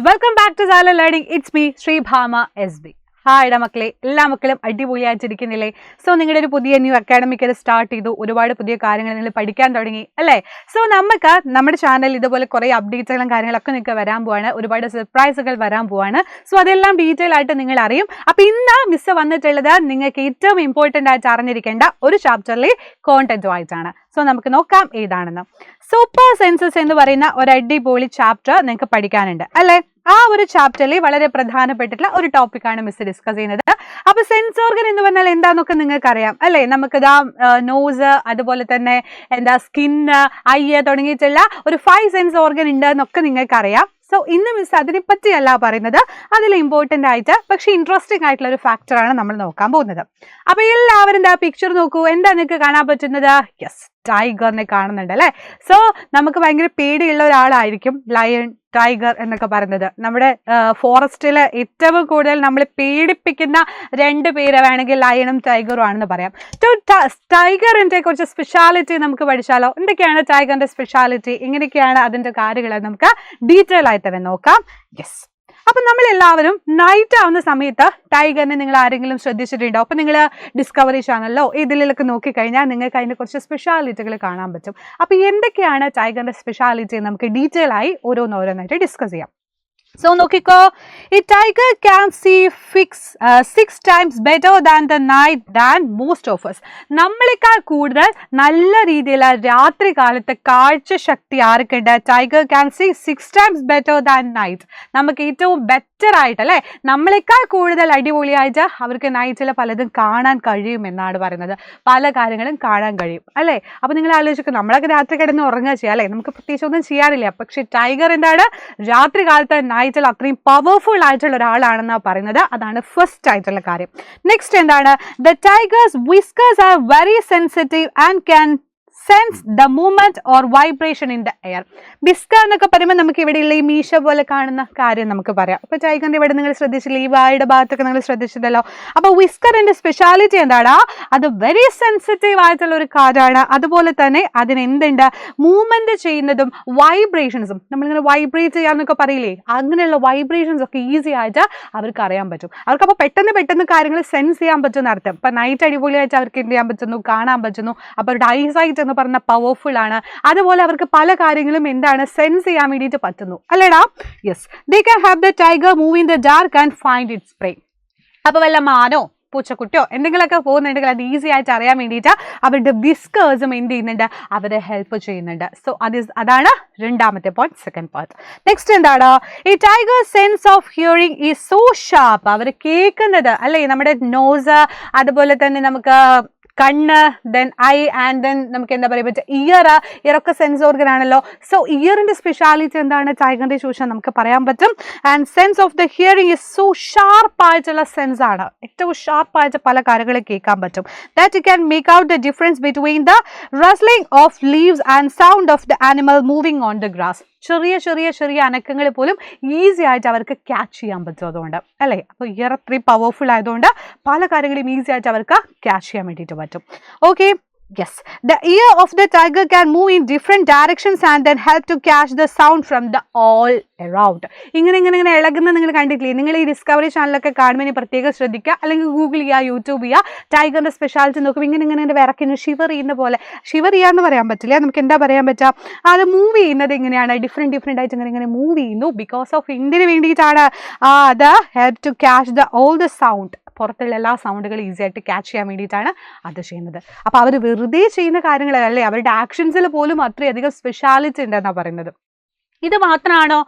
Welcome back to Saala learning. It's me Sreebhama SB. Hi മക്കളെ, എല്ലാ മക്കളും അടിപൊളിയായിട്ടിരിക്കുന്നില്ലേ? സോ നിങ്ങളുടെ ഒരു പുതിയ ന്യൂ അക്കാഡമിക് സ്റ്റാർട്ട് ചെയ്തു, ഒരുപാട് പുതിയ കാര്യങ്ങൾ നിങ്ങൾ പഠിക്കാൻ തുടങ്ങി അല്ലേ? സോ നമുക്ക് നമ്മുടെ ചാനലിൽ ഇതുപോലെ കുറേ അപ്ഡേറ്റ്സുകളും കാര്യങ്ങളൊക്കെ നിങ്ങൾക്ക് വരാൻ പോവാണ്, ഒരുപാട് സർപ്രൈസുകൾ വരാൻ പോവാണ്. സോ അതെല്ലാം ഡീറ്റെയിൽ ആയിട്ട് നിങ്ങൾ അറിയും. അപ്പോൾ ഇന്ന് മിസ് വന്നിട്ടുള്ളത് നിങ്ങൾക്ക് ഏറ്റവും ഇമ്പോർട്ടൻ്റ് ആയിട്ട് അറിഞ്ഞിരിക്കേണ്ട ഒരു ചാപ്റ്ററിലെ കോണ്ടന്റ് ആയിട്ടാണ്. സോ നമുക്ക് നോക്കാം ഏതാണെന്ന്. സൂപ്പർ സെൻസസ് എന്ന് പറയുന്ന ഒരു അടിപൊളി ചാപ്റ്റർ നിങ്ങൾക്ക് പഠിക്കാനുണ്ട് അല്ലേ? ആ ഒരു ചാപ്റ്ററിൽ വളരെ പ്രധാനപ്പെട്ടിട്ടുള്ള ഒരു ടോപ്പിക്കാണ് മിസ് ഡിസ്കസ് ചെയ്യുന്നത്. അപ്പൊ സെൻസ് ഓർഗൻ എന്ന് പറഞ്ഞാൽ എന്താന്നൊക്കെ നിങ്ങൾക്ക് അറിയാം അല്ലേ? നമുക്കിതാ നോസ്, അതുപോലെ തന്നെ സ്കിന്ന്, ഐ തുടങ്ങിയിട്ടുള്ള ഒരു 5 സെൻസ് ഓർഗൻ ഉണ്ട് എന്നൊക്കെ നിങ്ങൾക്ക് അറിയാം. സോ ഇന്ന് മിസ് അതിനെ പറ്റിയല്ല പറയുന്നത്, അതിൽ ഇമ്പോർട്ടൻ്റ് ആയിട്ട് പക്ഷെ ഇൻട്രസ്റ്റിംഗ് ആയിട്ടുള്ള ഒരു ഫാക്ടറാണ് നമ്മൾ നോക്കാൻ പോകുന്നത്. അപ്പൊ എല്ലാവരും എന്താ പിക്ചർ നോക്കൂ, എന്താ നിങ്ങൾക്ക് കാണാൻ പറ്റുന്നത്? യെസ്, ടൈഗറിനെ കാണുന്നുണ്ട് അല്ലേ? സോ നമുക്ക് ഭയങ്കര പേടിയുള്ള ഒരാളായിരിക്കും ലയൺ, ടൈഗർ എന്നൊക്കെ പറയുന്നത്. നമ്മുടെ ഫോറസ്റ്റിൽ ഏറ്റവും കൂടുതൽ നമ്മൾ പേടിപ്പിക്കുന്ന 2 പേര് വേണമെങ്കിൽ ലയണും ടൈഗറും ആണെന്ന് പറയാം. ടൈഗറിന്റെ കുറച്ച് സ്പെഷ്യാലിറ്റി നമുക്ക് പഠിച്ചാലോ? എന്തൊക്കെയാണ് ടൈഗറിന്റെ സ്പെഷ്യാലിറ്റി, എങ്ങനെയൊക്കെയാണ് അതിന്റെ കാര്യങ്ങൾ നമുക്ക് ഡീറ്റെയിൽ ആയിട്ട് തന്നെ നോക്കാം. യെസ്, അപ്പൊ നമ്മളെല്ലാവരും നൈറ്റ് ആവുന്ന സമയത്ത് ടൈഗറിനെ നിങ്ങൾ ആരെങ്കിലും ശ്രദ്ധിച്ചിട്ടുണ്ടോ? അപ്പൊ നിങ്ങൾ ഡിസ്കവറി ചാനലിലോ ഇതിലൊക്കെ നോക്കിക്കഴിഞ്ഞാൽ നിങ്ങൾക്ക് അതിന്റെ കുറച്ച് സ്പെഷ്യാലിറ്റികൾ കാണാൻ പറ്റും. അപ്പൊ എന്തൊക്കെയാണ് ടൈഗറിന്റെ സ്പെഷ്യാലിറ്റി നമുക്ക് ഡീറ്റെയിൽ ആയി ഓരോന്നായിട്ട് ഡിസ്കസ് ചെയ്യാം. സോ നോക്കിക്കോ, ഈ tiger can see 6 times better than the night than most of us. നമ്മളെക്കാൾ കൂടുതൽ നല്ല രീതിയിലുള്ള രാത്രി കാലത്തെ കാഴ്ച ശക്തി ആർക്കുണ്ട്? Tiger can see 6 times better than night. നമുക്ക് ഏറ്റവും ബെറ്റർ ആയിട്ട് അല്ലേ, നമ്മളെക്കാൾ കൂടുതൽ അടിപൊളിയായിട്ട് അവർക്ക് നൈറ്റിൽ പലതും കാണാൻ കഴിയും എന്നാണ് പറയുന്നത്. പല കാര്യങ്ങളും കാണാൻ കഴിയും അല്ലേ? അപ്പൊ നിങ്ങൾ ആലോചിക്കും, നമ്മളൊക്കെ രാത്രി കിടന്ന് ഉറങ്ങുക ചെയ്യാം അല്ലേ, നമുക്ക് പ്രത്യേകിച്ച് ഒന്നും ചെയ്യാറില്ല. പക്ഷെ ടൈഗർ എന്താണ്, രാത്രി കാലത്ത് നൈറ്റിൽ അത്രയും പവർഫുൾ ആയിട്ടുള്ള ഒരാളാണെന്നാണ് പറയുന്നത്. അതാണ് ഫസ്റ്റ് ആയിട്ടുള്ള കാര്യം. നെക്സ്റ്റ് എന്താണ്? The tiger's whiskers are very sensitive and can sense the movement or vibration in the air. Whisker എന്നൊക്കെ പറയുമ്പോൾ നമുക്ക് ഇവിടെയുള്ള ഈ മീശ പോലെ കാണുന്ന കാര്യം നമുക്ക് പറയാം. അപ്പൊ ടൈഗറിന്റെ ഇവിടെ നിങ്ങൾ ശ്രദ്ധിച്ചില്ല, ഈ വായുടെ ഭാഗത്തൊക്കെ നിങ്ങൾ ശ്രദ്ധിച്ചിട്ടല്ലോ. അപ്പൊ വിസ്കറിന്റെ സ്പെഷ്യാലിറ്റി എന്താണ്? അത് വെരി സെൻസിറ്റീവ് ആയിട്ടുള്ള ഒരു കാര്യമാണ്. അതുപോലെ തന്നെ അതിന് എന്തുണ്ട്, മൂവ്മെന്റ് ചെയ്യുന്നതും വൈബ്രേഷൻസും, നമ്മളിങ്ങനെ വൈബ്രേറ്റ് ചെയ്യാന്നൊക്കെ പറയില്ലേ, അങ്ങനെയുള്ള വൈബ്രേഷൻസ് ഒക്കെ ഈസി ആയിട്ട് അവർക്ക് അറിയാൻ പറ്റും. അവർക്കപ്പോൾ പെട്ടെന്ന് കാര്യങ്ങൾ സെൻസ് ചെയ്യാൻ പറ്റുന്ന അർത്ഥം. ഇപ്പൊ നൈറ്റ് അടിപൊളിയായിട്ട് അവർക്ക് എന്ത് ചെയ്യാൻ പറ്റുന്നു, കാണാൻ പറ്റുന്നു. അപ്പൊ അവരുടെ ഐസൈറ്റ് എന്ന് പറഞ്ഞ പവർഫുൾ ആണ്. അതുപോലെ അവർക്ക് പല കാര്യങ്ങളും എന്താണ് സെൻസ് ചെയ്യാൻ വേണ്ടിയിട്ട് പറ്റുന്നു അല്ലേടാ? Yes, they can have the tiger move in the dark and find its prey. അപ്പൊ വല്ല മാനോ പൂച്ചക്കുട്ടിയോ എന്തെങ്കിലുമൊക്കെ പോകുന്നുണ്ടെങ്കിൽ അത് ഈസി ആയിട്ട് അറിയാൻ വേണ്ടിയിട്ട് അവരുടെ വിസ്കേഴ്സും എന്ത് ചെയ്യുന്നുണ്ട്, അവരെ ഹെൽപ്പ് ചെയ്യുന്നുണ്ട്. സോ അതാണ് രണ്ടാമത്തെ പോയിന്റ്, സെക്കൻഡ് പോയിന്റ്. നെക്സ്റ്റ് എന്താണ്? ഈ tiger sense of hearing is so sharp. അവർ കേൾക്കുന്നത് അല്ലേ, നമ്മുടെ നോസ്, അതുപോലെ തന്നെ നമുക്ക് കണ്ണ്, ദെൻ ഐ, ആൻഡ് ദെൻ നമുക്ക് എന്താ പറയുക പറ്റുക ഇയറൊക്കെ സെൻസ് ഓർഗൻ ആണല്ലോ. സോ ഇയറിന്റെ സ്പെഷ്യാലിറ്റി എന്താണ് ടൈഗറിന്റെ ചോദിച്ചാൽ നമുക്ക് പറയാൻ പറ്റും. And sense of the hearing is so ഷാർപ്പായിട്ടുള്ള സെൻസ് ആണ്, ഏറ്റവും ഷാർപ്പായിട്ട് പല കാര്യങ്ങളും കേൾക്കാൻ പറ്റും. That you can make out the difference between the rustling of leaves and sound of the animal moving on the grass. ചെറിയ അനക്കങ്ങൾ പോലും ഈസി ആയിട്ട് അവർക്ക് ക്യാച്ച് ചെയ്യാൻ പറ്റും അതുകൊണ്ട് അല്ലേ? അപ്പോൾ ഇയർ അത്രയും പവർഫുൾ ആയതുകൊണ്ട് പല കാര്യങ്ങളും ഈസി ആയിട്ട് അവർക്ക് ക്യാച്ച് ചെയ്യാൻ വേണ്ടിയിട്ട് പറ്റും. Okay, yes, the ear of the tiger can move in different directions and then help to catch the sound from the all around. ഇങ്ങനെ ഇളകുന്ന നിങ്ങൾ കണ്ടിട്ടില്ലേ? നിങ്ങൾ ഈ ഡിസ്കവറി ചാനലൊക്കെ കാണുമ്പോൾ പ്രത്യേകം ശ്രദ്ധിക്കുക, അല്ലെങ്കിൽ ഗൂഗിൾ ചെയ്യുക, യൂട്യൂബ് ചെയ്യുക, ടൈഗറിന്റെ സ്പെഷ്യാലിറ്റി നോക്കുമ്പോൾ ഇങ്ങനെ വിറക്കുന്ന ഷിവർ ചെയ്യുന്ന പോലെ, ഷിവർ ചെയ്യാന്ന് പറയാൻ പറ്റില്ല, നമുക്ക് എന്താ പറയാൻ പറ്റുക, അത് മൂവ് ചെയ്യുന്നത് എങ്ങനെയാണ്, ഡിഫറെന്റ് ആയിട്ട് ഇങ്ങനെ മൂവ് ചെയ്യുന്നു. ബിക്കോസ് ഓഫ് എന്തിനു വേണ്ടിയിട്ടാണ്? അത് help to catch the all the sound, പുറത്തുള്ള എല്ലാ സൗണ്ടുകളും ഈസി ആയിട്ട് ക്യാച്ച് ചെയ്യാൻ വേണ്ടിയിട്ടാണ് അത് ചെയ്യുന്നത്. അപ്പോൾ അവർ വെറുതെ ചെയ്യുന്ന കാര്യങ്ങളല്ലേ, അവരുടെ ആക്ഷൻസിൽ പോലും അത്രയധികം സ്പെഷ്യാലിറ്റി ഉണ്ടെന്നാണ് പറയുന്നത്. ഇത് മാത്രമാണോ?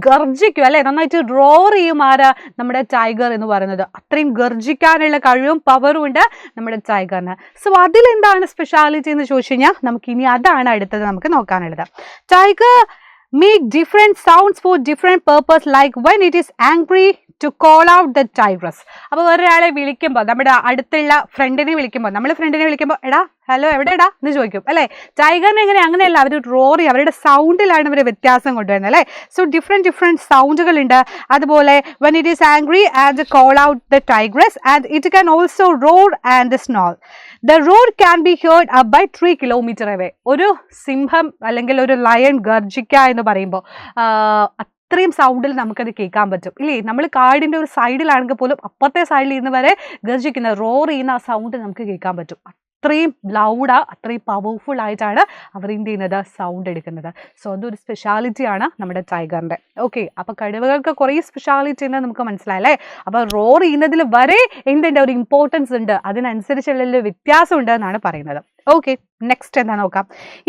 ഗർജിക്കും അല്ലേ, നന്നായിട്ട് റോർ ചെയ്യും ആരാ? നമ്മുടെ ടൈഗർ എന്ന് പറയുന്നത്. അത്രയും ഗർജിക്കാനുള്ള കഴിവും പവറും ഉണ്ട് നമ്മുടെ ടൈഗറിന്. സോ അതിലെന്താണ് സ്പെഷ്യാലിറ്റി എന്ന് ചോദിച്ചു കഴിഞ്ഞാൽ നമുക്കിനി അതാണ് അടുത്തത് നമുക്ക് നോക്കാനുള്ളത്. Tiger make different sounds for different purpose, like when it is angry to call out the tigress. അപ്പോൾ ഒരാളെ വിളിക്കുമ്പോൾ, നമ്മുടെ അടുത്തുള്ള ഫ്രണ്ടിനെ വിളിക്കുമ്പോൾ എടാ ഹലോ എവിടെടാ എന്ന് ചോദിക്കും അല്ലേ? ടൈഗറിനെ അങ്ങനെയല്ല, അവർ റോർ ചെയ്യും, അവരുടെ സൗണ്ടിലാണ് അവർ വ്യത്യാസം കൊണ്ടുവരുന്നത് അല്ലേ? സോ ഡിഫറെൻറ്റ് സൗണ്ടുകളുണ്ട്. അതുപോലെ when it is angry and call out the tigress, and it can also roar and snarl. The roar can be heard up by 3 kilometers away. ഒരു സിംഹം അല്ലെങ്കിൽ ഒരു ലയൺ ഗർജിക്കുക എന്ന് പറയുമ്പോൾ അത്രയും സൗണ്ടിൽ നമുക്കത് കേൾക്കാൻ പറ്റും ഇല്ലേ. നമ്മൾ കാടിൻ്റെ ഒരു സൈഡിലാണെങ്കിൽ പോലും അപ്പുറത്തെ സൈഡിൽ നിന്ന് വരെ ഗർജിക്കുന്ന റോർ ചെയ്യുന്ന ആ സൗണ്ട് നമുക്ക് കേൾക്കാൻ പറ്റും. അത്രയും ലൗഡാ, അത്രയും പവർഫുൾ ആയിട്ടാണ് അവർ എന്ത് ചെയ്യുന്നത്, സൗണ്ട് എടുക്കുന്നത്. സോ അതൊരു സ്പെഷ്യാലിറ്റിയാണ് നമ്മുടെ ടൈഗറിൻ്റെ. ഓക്കെ, അപ്പോൾ കടുവകൾക്ക് കുറേ സ്പെഷ്യാലിറ്റി ഉണ്ട് നമുക്ക് മനസ്സിലായല്ലേ. അപ്പോൾ റോർ ചെയ്യുന്നതിൽ വരെ എന്തിൻ്റെ ഒരു ഇമ്പോർട്ടൻസ് ഉണ്ട്, അതിനനുസരിച്ചുള്ള വ്യത്യാസം ഉണ്ട് എന്നാണ് പറയുന്നത്. ഓക്കെ, നെക്സ്റ്റ് എന്താ നോക്കാം.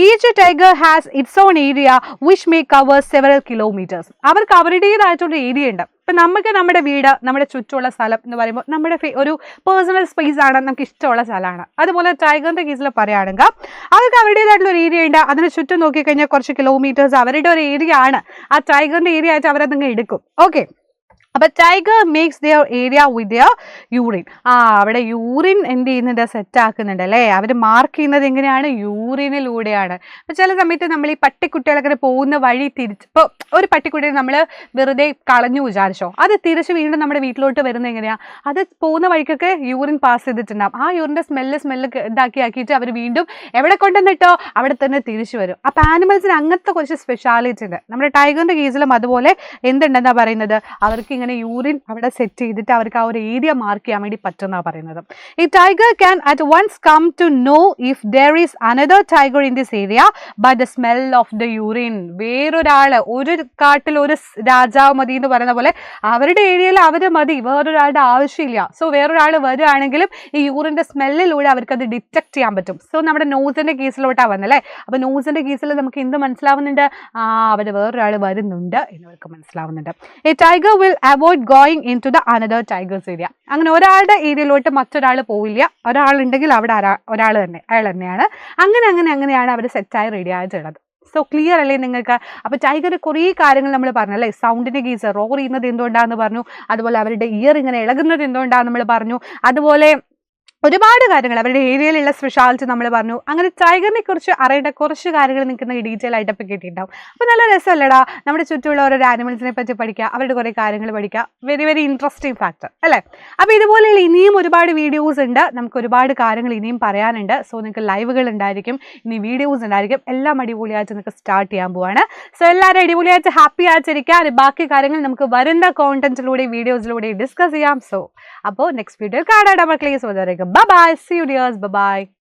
Each tiger has it's on area which may cover several kilometres. അവർക്ക് അവരുടേതായിട്ടുള്ള ഏരിയ ഉണ്ട്. ഇപ്പം നമുക്ക് നമ്മുടെ വീട്, നമ്മുടെ ചുറ്റുമുള്ള സ്ഥലം എന്ന് പറയുമ്പോൾ നമ്മുടെ ഒരു പേഴ്സണൽ സ്പേസ് ആണ്, നമുക്ക് ഇഷ്ടമുള്ള സ്ഥലമാണ്. അതുപോലെ ടൈഗറിൻ്റെ കേസിൽ പറയുകയാണെങ്കിൽ അവർക്ക് അവരുടേതായിട്ടുള്ള ഒരു ഏരിയ ഉണ്ട്. അതിന് ചുറ്റും നോക്കിക്കഴിഞ്ഞാൽ കുറച്ച് കിലോമീറ്റേഴ്സ് അവരുടെ ഒരു ഏരിയ ആണ്. ആ ടൈഗറിൻ്റെ ഏരിയ ആയിട്ട് അവരതങ്ങ് എടുക്കും. ഓക്കെ, അപ്പോൾ tiger makes their area with their urine. അവിടെ യൂറിൻ എന്ത് ചെയ്യുന്നുണ്ട്, സെറ്റ് ആക്കുന്നുണ്ട് അല്ലേ. അവർ മാർക്ക് ചെയ്യുന്നത് എങ്ങനെയാണ്, യൂറിനിലൂടെയാണ്. അപ്പോൾ ചില സമയത്ത് നമ്മൾ ഈ പട്ടിക്കുട്ടികളൊക്കെ പോകുന്ന വഴി തിരിച്ച്, ഇപ്പോൾ ഒരു പട്ടിക്കുട്ടിയെ നമ്മൾ വെറുതെ കളഞ്ഞു വിചാരിച്ചോ, അത് തിരിച്ച് വീണ്ടും നമ്മുടെ വീട്ടിലോട്ട് വരുന്നത് എങ്ങനെയാണ്, അത് പോകുന്ന വഴിക്കൊക്കെ യൂറിൻ പാസ് ചെയ്തിട്ടുണ്ടാകും. ആ യൂറിൻ്റെ സ്മെല്ല് ആക്കിയിട്ട് അവർ വീണ്ടും എവിടെ കൊണ്ടുവന്നിട്ടോ അവിടെ തന്നെ തിരിച്ചു വരും. അപ്പോൾ ആനിമൽസിന് അങ്ങനത്തെ കുറച്ച് സ്പെഷ്യാലിറ്റി ഉണ്ട്. നമ്മുടെ ടൈഗറിൻ്റെ കേസിലും അതുപോലെ എന്തുണ്ടെന്നാണ് പറയുന്നത്, അവർക്ക് ഇങ്ങനെ യൂറിൻ അവിടെ സെറ്റ് ചെയ്തിട്ട് അവർക്ക് ആ ഒരു ഏരിയ മാർക്ക് ചെയ്യാൻ വേണ്ടി പറ്റുമെന്നാണ് പറയുന്നത്. ഈ tiger can at once come to know if there is another tiger in this area by the smell of the urine. വേറൊരാൾ, ഒരു കാട്ടിൽ ഒരു രാജാവ് മതി എന്ന് പറയുന്ന പോലെ അവരുടെ ഏരിയയിൽ അവർ മതി, വേറൊരാളുടെ ആവശ്യമില്ല. സോ വേറൊരാൾ വരികയാണെങ്കിലും ഈ യൂറിൻ്റെ സ്മെല്ലിലൂടെ അവർക്കത് ഡിറ്റക്ട് ചെയ്യാൻ പറ്റും. സോ നമ്മുടെ നോസിൻ്റെ കേസിലോട്ടാണ് വന്നല്ലേ. അപ്പോൾ നോസിൻ്റെ കേസിൽ നമുക്ക് എന്ത് മനസ്സിലാവുന്നുണ്ട്, അവർ വേറൊരാൾ വരുന്നുണ്ട് എന്ന് അവർക്ക് മനസ്സിലാവുന്നുണ്ട്. A tiger will avoid going into the another tiger's area. അങ്ങനെ ഒരാളുടെ ഏരിയയിലോട്ട് മറ്റൊരാൾ പോവില്ല. ഒരാളുണ്ടെങ്കിൽ അവിടെ ഒരാൾ തന്നെ, അയാൾ തന്നെയാണ്. അങ്ങനെയാണ് അവർ സെറ്റായി റെഡി ആയിട്ടുള്ളത്. സോ ക്ലിയർ അല്ലേ നിങ്ങൾക്ക്. അപ്പോൾ ടൈഗർ കുറേ കാര്യങ്ങൾ നമ്മൾ പറഞ്ഞല്ലേ. സൗണ്ടിൻ്റെ കേസ്, റോർ ചെയ്യുന്നത് എന്തുകൊണ്ടാണെന്ന് പറഞ്ഞു. അതുപോലെ അവരുടെ ഇയർ ഇങ്ങനെ ഇളകുന്നത് എന്തുകൊണ്ടാണെന്ന് നമ്മൾ പറഞ്ഞു. അതുപോലെ ഒരുപാട് കാര്യങ്ങൾ, അവരുടെ ഏരിയയിലുള്ള സ്പെഷ്യാലിറ്റി നമ്മൾ പറഞ്ഞു. അങ്ങനെ ടൈഗറിനെ കുറിച്ച് അറിയേണ്ട കുറച്ച് കാര്യങ്ങൾ നിങ്ങൾക്ക് ഡീറ്റെയിൽ ആയിട്ടപ്പോൾ കിട്ടിയിട്ടുണ്ടാവും. അപ്പോൾ നല്ല രസമല്ലടാ നമ്മുടെ ചുറ്റുമുള്ള ഓരോ ആനിമൽസിനെ പറ്റി പഠിക്കുക, അവരുടെ കുറേ കാര്യങ്ങൾ പഠിക്കുക. വെരി വെരി ഇൻട്രസ്റ്റിംഗ് ഫാക്ടർ അല്ലേ. അപ്പോൾ ഇതുപോലെയുള്ള ഇനിയും ഒരുപാട് വീഡിയോസ് ഉണ്ട്, നമുക്ക് ഒരുപാട് കാര്യങ്ങൾ ഇനിയും പറയാനുണ്ട്. സോ നിങ്ങൾക്ക് ലൈവുകൾ ഉണ്ടായിരിക്കും, ഇനി വീഡിയോസ് ഉണ്ടായിരിക്കും. എല്ലാം അടിപൊളിയായിട്ട് നിങ്ങൾക്ക് സ്റ്റാർട്ട് ചെയ്യാൻ പോവാണ്. സോ എല്ലാവരും അടിപൊളിയായിട്ട് ഹാപ്പി ആയിട്ടിരിക്കുക. ബാക്കി കാര്യങ്ങൾ നമുക്ക് വരുന്ന കോണ്ടന്റിലൂടെ വീഡിയോസിലൂടെ ഡിസ്കസ് ചെയ്യാം. സോ അപ്പോൾ നെക്സ്റ്റ് വീഡിയോ കാണാം മക്കളെ. So bye bye, see you dears, bye bye.